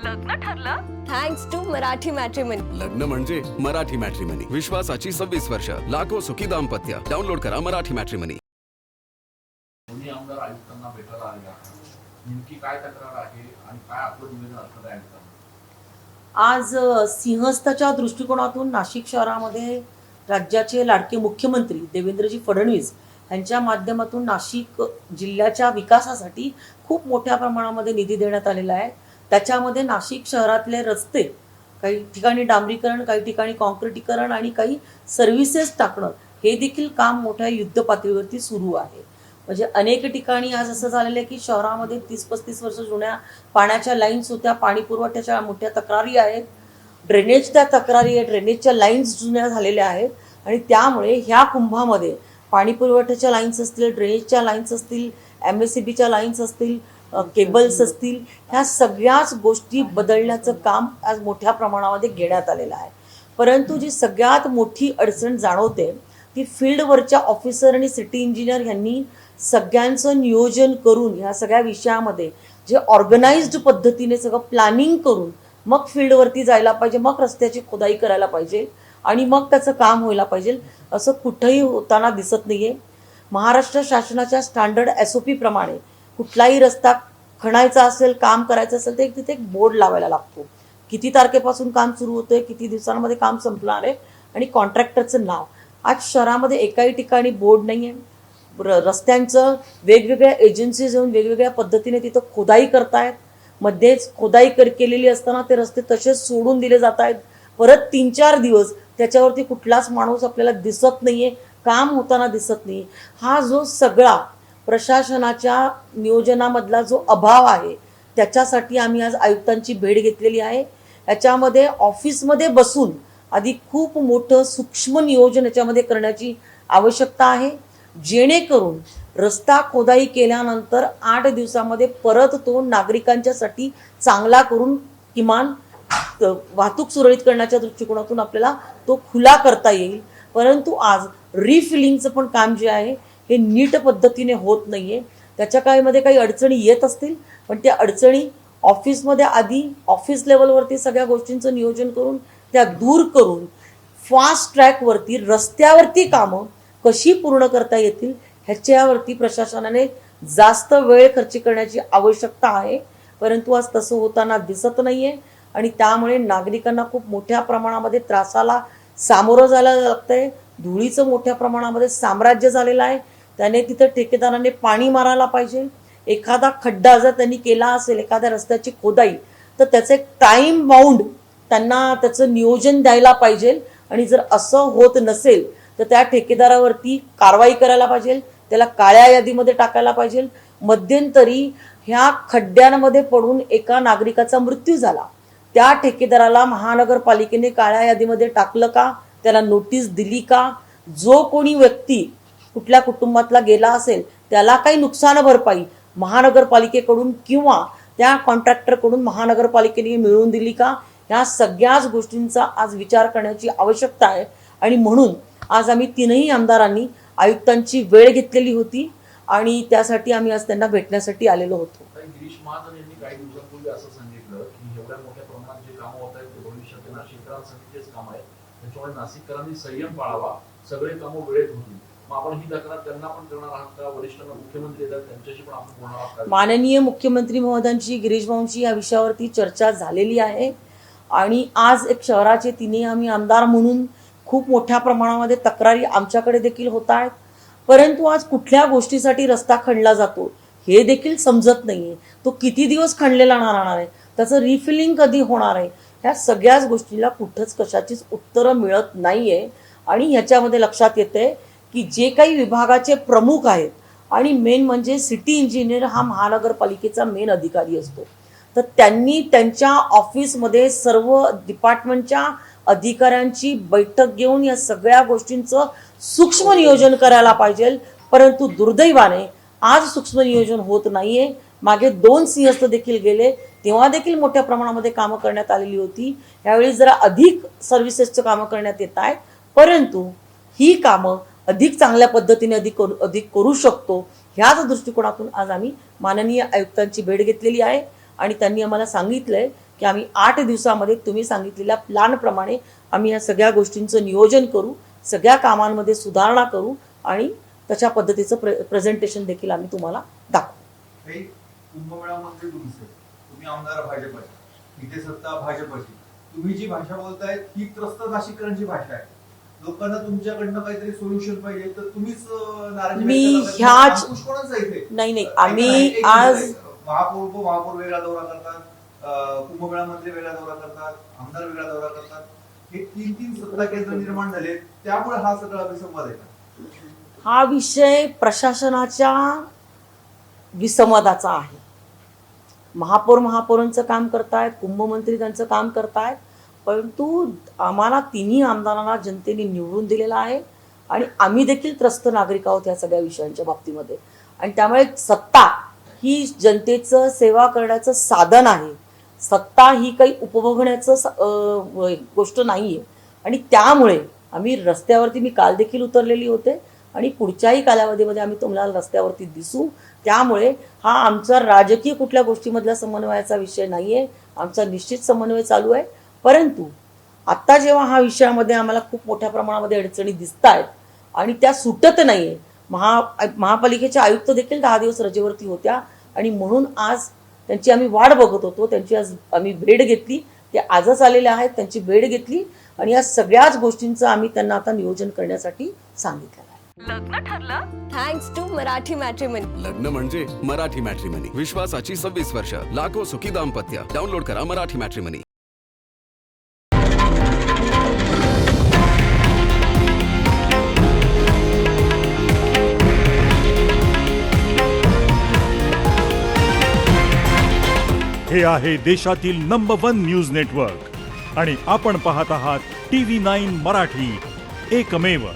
लग्न ठरलं? Thanks to Marathi matrimony. लग्न म्हणजे मराठी मॅट्रिमनी. विश्वासाची 26 वर्ष. लाखो सुखी दाम्पत्य. डाउनलोड करा मराठी मॅट्रिमनी. दोन्ही आमदार आयुक्तांना भेटायला आले आहेत. नेमकी काय तक्रार आहे आणि काय आपलं निवेदन असणार आहे? आज सिंहस्थाच्या दृष्टिकोनातून नाशिक शहरामध्ये राज्याचे लाडके मुख्यमंत्री देवेंद्रजी फडणवीस यांच्या माध्यमातून नाशिक जिल्ह्याच्या विकासासाठी खूप मोठ्या प्रमाणामध्ये निधी देण्यात आलेला आहे. त्याच्यामध्ये नाशिक शहरातले रस्ते काही ठिकाणी डांबरीकरण, काही ठिकाणी कॉन्क्रिटीकरण आणि काही सर्व्हिसेस टाकणं हे देखील काम मोठ्या युद्ध पातळीवरती सुरू आहे. म्हणजे अनेक ठिकाणी आज असं झालेलं आहे की शहरामध्ये 30-35 वर्ष जुन्या पाण्याच्या लाईन्स होत्या, पाणी पुरवठ्याच्या मोठ्या तक्रारी आहेत, ड्रेनेजच्या तक्रारी आहेत, ड्रेनेजच्या लाईन्स जुन्या झालेल्या आहेत आणि त्यामुळे ह्या कुंभामध्ये पाणी पुरवठ्याच्या लाईन्स असतील, ड्रेनेजच्या लाईन्स असतील, MSCBच्या लाईन्स असतील, केबल्स असतील, ह्या सगळ्याच गोष्टी बदलण्याचं काम आज मोठ्या प्रमाणामध्ये घेण्यात आलेलं आहे. परंतु जी सगळ्यात मोठी अडचण जाणवते ती फील्डवरच्या ऑफिसर आणि सिटी इंजिनियर यांनी सगळ्यांचं नियोजन करून ह्या सगळ्या विषयामध्ये जे ऑर्गनाइज्ड पद्धतीने सगळं प्लॅनिंग करून मग फील्डवरती जायला पाहिजे, मग रस्त्याची खोदाई करायला पाहिजे आणि मग त्याचं काम व्हायला पाहिजे, असं कुठंही होताना दिसत नाही आहे. महाराष्ट्र शासनाच्या स्टँडर्ड SOP प्रमाणे कुठलाही रस्ता खणायचा असेल, काम करायचं असेल तर तिथे एक बोर्ड लावायला लागतो. किती तारखेपासून काम सुरू होतंय, किती दिवसांमध्ये काम संपणार आहे आणि कॉन्ट्रॅक्टरचं नाव. आज शहरामध्ये एकाही ठिकाणी बोर्ड नाही आहे. रस्त्यांचं वेगवेगळ्या एजन्सीज येऊन वेगवेगळ्या पद्धतीने तिथं खोदाई करतायत. मध्येच खोदाई केलेली असताना ते रस्ते तसेच सोडून दिले जात आहेत. परत 3-4 दिवस त्याच्यावरती कुठलाच माणूस आपल्याला दिसत नाहीये, काम होताना दिसत नाही. हा जो सगळा प्रशासनाच्या नियोजनामधला जो अभाव आहे त्याच्यासाठी आम्ही आज आयुक्तांची भेट घेतलेली आहे. याच्यामध्ये ऑफिसमध्ये बसून आधी खूप मोठं सूक्ष्म नियोजन याच्यामध्ये करण्याची आवश्यकता आहे, जेणेकरून रस्ता खोदाई केल्यानंतर 8 दिवसामध्ये परत तो नागरिकांच्यासाठी चांगला करून किमान वाहतूक सुरळीत करण्याच्या दृष्टिकोनातून आपल्याला तो खुला करता येईल. परंतु आज रिफिलिंगचं पण काम जे आहे हे नीट पद्धतीने होत नाहीये. त्याच्या काळामध्ये काही अडचणी येत असतील, पण त्या अडचणी ऑफिसमध्ये आधी ऑफिस लेवलवरती सगळ्या गोष्टींचं नियोजन करून त्या दूर करून फास्ट ट्रॅकवरती रस्त्यावरती कामं कशी पूर्ण करता येतील ह्याच्यावरती प्रशासनाने जास्त वेळ खर्च करण्याची आवश्यकता आहे. परंतु आज तसं होताना दिसत नाहीये आणि त्यामुळे नागरिकांना खूप मोठ्या प्रमाणामध्ये त्रासाला सामोरं जायला लागतंय. धुळीचं मोठ्या प्रमाणामध्ये साम्राज्य झालेलं आहे. त्याने तिथं ठेकेदाराने पाणी मारायला पाहिजे. एखादा खड्डा जर त्यांनी केला असेल, एखाद्या रस्त्याची खोदाई, तर त्याचं एक टाईम बाउंड त्यांना त्याचं नियोजन द्यायला पाहिजे आणि जर असं होत नसेल तर त्या ठेकेदारावरती कारवाई करायला पाहिजे, त्याला काळ्या यादीमध्ये टाकायला पाहिजे. मध्यंतरी ह्या खड्ड्यांमध्ये पडून एका नागरिकाचा मृत्यू झाला. त्या ठेकेदाराला महानगरपालिकेने काळ्या यादीमध्ये टाकलं का, त्याला नोटीस दिली का? जो कोणी व्यक्ती कुठल्या कुटुंबातला गेला असेल त्याला काही नुकसान भरपाई महानगरपालिकेकडून किंवा त्या कॉन्ट्रॅक्टरकडून महानगरपालिकेने मिळवून दिली का? ह्या सगळ्याच गोष्टींचा आज विचार करण्याची आवश्यकता आहे आणि म्हणून आज आम्ही 3ही आमदारांनी आयुक्तांची वेळ घेतलेली होती आणि त्यासाठी आम्ही आज त्यांना भेटण्यासाठी आलेलो होतो. गिरीश महाजन यांनी काही दिवसांपूर्वी असं सांगितलं की एवढ्या मोठ्या प्रमाणात जे कामं होत आहेत ते भविष्यात नाशिककरांसाठीच काम आहेत, त्याच्यामुळे नाशिककरांनी संयम पाळावा, सगळे कामं वेळेत होतील. मग आपण ही तक्रार त्यांना पण करणार आहात का? वरिष्ठांना मुख्यमंत्री येतात त्यांच्याशी पण आपण बोलणार आहात का? माननीय मुख्यमंत्री महोदयांची, गिरीश भाऊंची या विषयावरती चर्चा झालेली आहे आणि आज एक शहराचे 3ही आम्ही आमदार म्हणून खूप मोठ्या प्रमाणामध्ये तक्रारी आमच्याकडे देखील होत आहेत. परंतु आज कुठल्या गोष्टीसाठी रस्ता खणला जातो हे देखील समजत नाहीये. तो किती दिवस खणलेला राहणार आहे, त्याचं रिफिलिंग कधी होणार आहे, ह्या सगळ्याच गोष्टीला कुठंच कशाचीच उत्तरं मिळत नाहीये. आणि ह्याच्यामध्ये लक्षात येते की जे काही विभागाचे प्रमुख आहेत आणि मेन म्हणजे सिटी इंजिनियर हा महानगरपालिकेचा मेन अधिकारी असतो, तर त्यांनी त्यांच्या ऑफिसमध्ये सर्व डिपार्टमेंटच्या अधिकाऱ्यांची बैठक घेऊन या सगळ्या गोष्टींचं सूक्ष्म नियोजन करायला पाहिजे. परंतु दुर्दैवाने आज सूक्ष्म नियोजन होत नाहीये. मागे 2 सिंहस्थ देखील गेले, तेव्हा देखील मोठ्या प्रमाणामध्ये कामं करण्यात आलेली होती. यावेळी जरा अधिक सर्व्हिसेसचं कामं करण्यात येत आहेत, परंतु ही कामं अधिक चांगल्या पद्धतीने अधिक करू शकतो ह्याच दृष्टिकोनातून आज आम्ही माननीय आयुक्तांची भेट घेतलेली आहे आणि त्यांनी आम्हाला सांगितलंय की आम्ही 8 दिवसामध्ये तुम्ही सांगितलेल्या प्लॅनप्रमाणे आम्ही या सगळ्या गोष्टींचं नियोजन करू, सगळ्या कामांमध्ये सुधारणा करू आणि तशा पद्धतीचं प्रेझेंटेशन देखील आम्ही तुम्हाला दाखवू. काही कुंभमेळा मंत्री तुम्ही आमदार भाजपचे, इथे सत्ता भाजपची. तुम्ही जी भाषा बोलताय ही त्रस्त नाशिककरांची भाषा आहे. लोकांना तुमच्याकडनं काहीतरी सोल्युशन पाहिजे तर तुम्हीच नाराजी मी व्यक्त करताय. ह्याच- अंकुश कोणाचा इथे? नाही ऐका आम्ही ना, एक आज मिनिट. महापौर वेगळा दौरा करतात, कुंभमेळा मंत्री वेगळा दौरा करतात, आमदार वेगळा दौरा करतात. हे 3 सत्ता केंद्र निर्माण झाले, त्यामुळे हा सगळा विसंवाद आहे का? हा विषय प्रशासनाच्या विसंवादाचा आहे. महापौरांचं काम करतायत, कुंभमंत्री त्यांचं काम करतायत, परंतु आम्हाला तिन्ही आमदारांना जनतेने निवडून दिलेला आहे आणि आम्ही देखील त्रस्त नागरिक आहोत या सगळ्या विषयांच्या बाबतीमध्ये. आणि त्यामुळे सत्ता ही जनतेचं सेवा करण्याचं साधन आहे. सत्ता ही काही उपभोगण्याचं गोष्ट नाही आहे. आणि त्यामुळे आम्ही रस्त्यावरती, मी काल देखील उतरलेली होते आणि पुढच्याही कालावधीमध्ये आम्ही तुम्हाला रस्त्यावरती दिसू. त्यामुळे हा आमचा राजकीय कुठल्या गोष्टीमधला समन्वयाचा विषय नाही आहे. आमचा निश्चित समन्वय चालू आहे. परंतु आत्ता जेव्हा हा विषयामध्ये आम्हाला खूप मोठ्या प्रमाणामध्ये अडचणी दिसत आहेत आणि त्या सुटत नाही आहे, महापालिकेच्या आयुक्त देखील 10 दिवस रजेवरती होत्या आणि म्हणून आज त्यांची आम्ही वाट बघत होतो. त्यांची आज आम्ही भेट घेतली. ते आजच आलेले आहेत. त्यांची भेट घेतली आणि या सगळ्याच गोष्टींचं आम्ही त्यांना आता नियोजन करण्यासाठी सांगितलेलं आहे. लग्न ठरलं थँक्स टू मराठी मॅट्रिमनी. लग्न म्हणजे मराठी मॅट्रिमनी. विश्वासाची 26 वर्ष. लाखो सुखी दाम्पत्य. डाउनलोड करा मराठी मॅट्रिमनी. हे आहे देशातील नंबर 1 न्यूज नेटवर्क आणि आपण पाहत आहात TV9 मराठी, एकमेव.